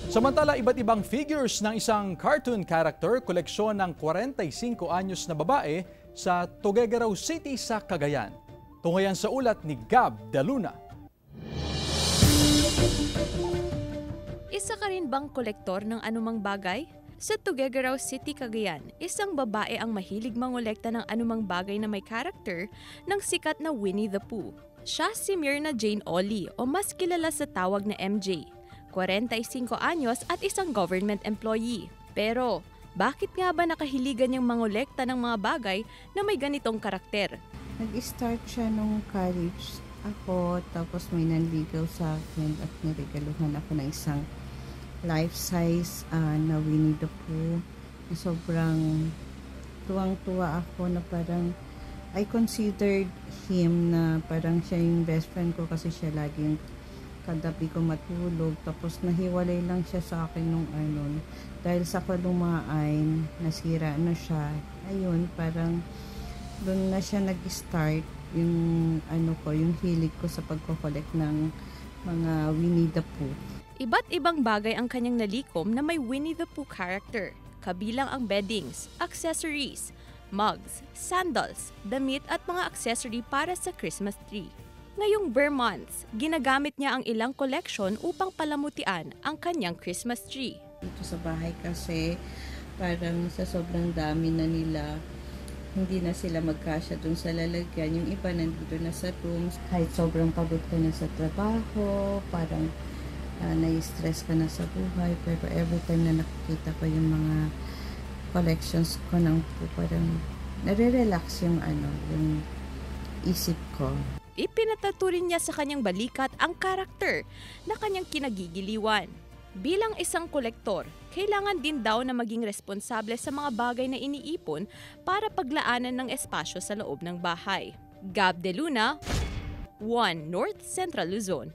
Samantala, iba't ibang figures ng isang cartoon character koleksyon ng 45 anyos na babae sa Tuguegarao City sa Cagayan. Tunghayan sa ulat ni Gab De Luna. Isa ka rin bang kolektor ng anumang bagay? Sa Tuguegarao City, Cagayan, isang babae ang mahilig mangolekta ng anumang bagay na may karakter ng sikat na Winnie the Pooh. Siya si Myrna Jane Oli o mas kilala sa tawag na MJ. 45 anyos at isang government employee. Pero, bakit nga ba nakahiligan niyang mangolekta ng mga bagay na may ganitong karakter? Nag-start siya nung college ako, tapos may nanligaw sa akin at niregaluhan ako ng isang life-size na Winnie the Pooh. Sobrang tuwang-tuwa ako na parang I considered him na parang siya yung best friend ko kasi siya laging kagabi ko matulog. Tapos nahiwalay lang siya sa akin nung dahil sa kalumaan, nasira na siya. Ayun, parang doon na siya nag-start yung yung hilig ko sa pagko-collect ng mga Winnie the Pooh. Iba't ibang bagay ang kanyang nalikom na may Winnie the Pooh character, kabilang ang beddings, accessories, mugs, sandals, damit at mga accessory para sa Christmas tree. Ngayong Bear Month, ginagamit niya ang ilang collection upang palamutian ang kanyang Christmas tree. Dito sa bahay kasi parang sa sobrang dami na nila, hindi na sila magkasya dun sa lalagyan. Yung iba nandito na sa rooms. Kahit sobrang pagod ka na sa trabaho, parang nai-stress ka na sa buhay. Pero every time na nakikita ko yung mga collections ko ng parang nare-relax yung yung isip ko. Ipinataturin niya sa kanyang balikat ang karakter na kanyang kinagigiliwan. Bilang isang kolektor, kailangan din daw na maging responsable sa mga bagay na iniipon para paglaanan ng espasyo sa loob ng bahay. Gab De Luna, 1 North Central Luzon.